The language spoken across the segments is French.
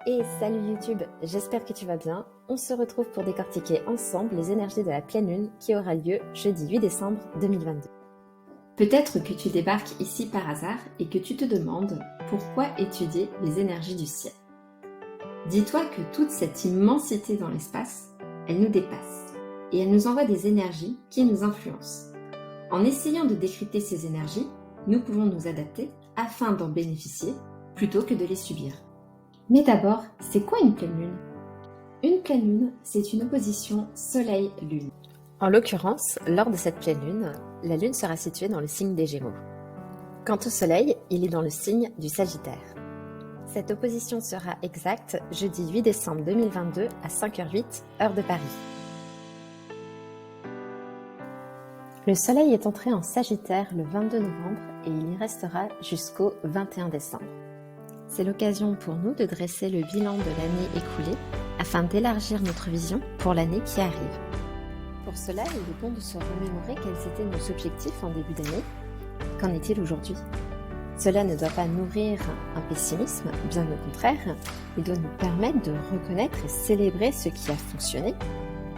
Et salut YouTube, j'espère que tu vas bien. On se retrouve pour décortiquer ensemble les énergies de la pleine lune qui aura lieu jeudi 8 décembre 2022. Peut-être que tu débarques ici par hasard et que tu te demandes pourquoi étudier les énergies du ciel. Dis-toi que toute cette immensité dans l'espace, elle nous dépasse et elle nous envoie des énergies qui nous influencent. En essayant de décrypter ces énergies, nous pouvons nous adapter afin d'en bénéficier plutôt que de les subir. Mais d'abord, c'est quoi une pleine lune? Une pleine lune, c'est une opposition soleil-lune. En l'occurrence, lors de cette pleine lune, la lune sera située dans le signe des Gémeaux. Quant au soleil, il est dans le signe du Sagittaire. Cette opposition sera exacte jeudi 8 décembre 2022 à 5h08, heure de Paris. Le soleil est entré en Sagittaire le 22 novembre et il y restera jusqu'au 21 décembre. C'est l'occasion pour nous de dresser le bilan de l'année écoulée afin d'élargir notre vision pour l'année qui arrive. Pour cela, il est bon de se remémorer quels étaient nos objectifs en début d'année. Qu'en est-il aujourd'hui? Cela ne doit pas nourrir un pessimisme, bien au contraire, il doit nous permettre de reconnaître et célébrer ce qui a fonctionné,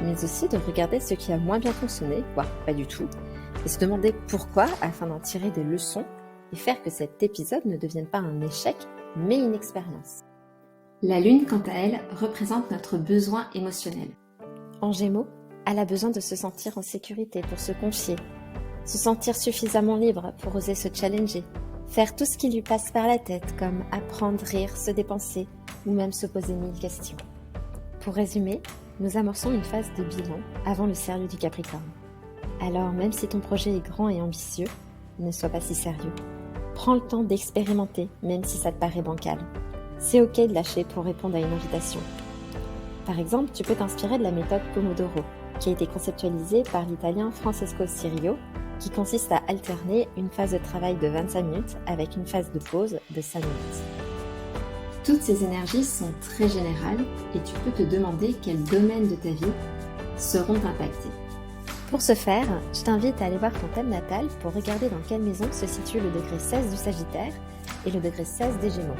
mais aussi de regarder ce qui a moins bien fonctionné, voire pas du tout, et se demander pourquoi afin d'en tirer des leçons et faire que cet épisode ne devienne pas un échec, mais une expérience. La lune, quant à elle, représente notre besoin émotionnel. En Gémeaux, elle a besoin de se sentir en sécurité pour se confier, se sentir suffisamment libre pour oser se challenger, faire tout ce qui lui passe par la tête, comme apprendre, rire, se dépenser, ou même se poser 1000 questions. Pour résumer, nous amorçons une phase de bilan avant le sérieux du Capricorne. Alors, même si ton projet est grand et ambitieux, ne sois pas si sérieux. Prends le temps d'expérimenter, même si ça te paraît bancal. C'est ok de lâcher pour répondre à une invitation. Par exemple, tu peux t'inspirer de la méthode Pomodoro, qui a été conceptualisée par l'italien Francesco Cirillo, qui consiste à alterner une phase de travail de 25 minutes avec une phase de pause de 5 minutes. Toutes ces énergies sont très générales et tu peux te demander quels domaines de ta vie seront impactés. Pour ce faire, je t'invite à aller voir ton thème natal pour regarder dans quelle maison se situe le degré 16 du Sagittaire et le degré 16 des Gémeaux.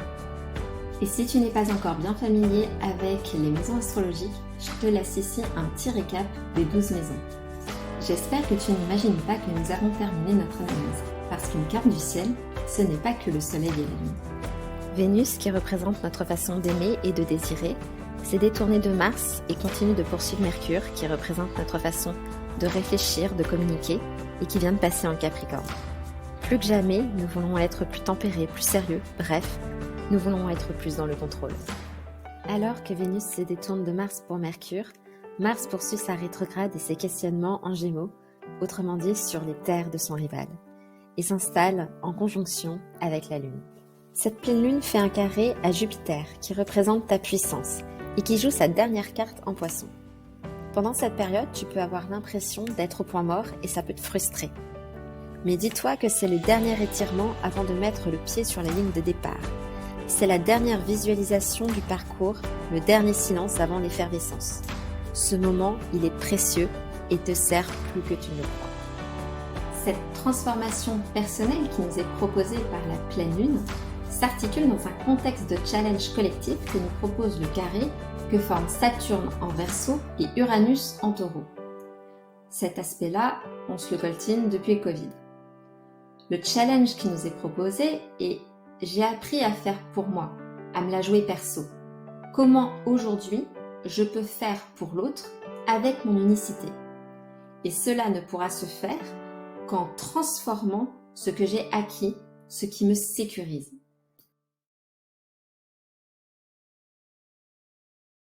Et si tu n'es pas encore bien familier avec les maisons astrologiques, je te laisse ici un petit récap des 12 maisons. J'espère que tu n'imagines pas que nous avons terminé notre analyse, parce qu'une carte du ciel, ce n'est pas que le soleil et la lune. Vénus, qui représente notre façon d'aimer et de désirer, s'est détournée de Mars et continue de poursuivre Mercure, qui représente notre façon de réfléchir, de communiquer, et qui vient de passer en Capricorne. Plus que jamais, nous voulons être plus tempérés, plus sérieux, bref, nous voulons être plus dans le contrôle. Alors que Vénus se détourne de Mars pour Mercure, Mars poursuit sa rétrograde et ses questionnements en Gémeaux, autrement dit sur les terres de son rival, et s'installe en conjonction avec la Lune. Cette pleine Lune fait un carré à Jupiter, qui représente ta puissance, et qui joue sa dernière carte en Poisson. Pendant cette période, tu peux avoir l'impression d'être au point mort et ça peut te frustrer. Mais dis-toi que c'est le dernier étirement avant de mettre le pied sur la ligne de départ. C'est la dernière visualisation du parcours, le dernier silence avant l'effervescence. Ce moment, il est précieux et te sert plus que tu ne le crois. Cette transformation personnelle qui nous est proposée par la pleine lune s'articule dans un contexte de challenge collectif que nous propose le carré que forment Saturne en Verseau et Uranus en Taureau. Cet aspect-là, on se le coltine depuis le Covid. Le challenge qui nous est proposé est « J'ai appris à faire pour moi, à me la jouer perso. Comment aujourd'hui je peux faire pour l'autre avec mon unicité. Et cela ne pourra se faire qu'en transformant ce que j'ai acquis, ce qui me sécurise. »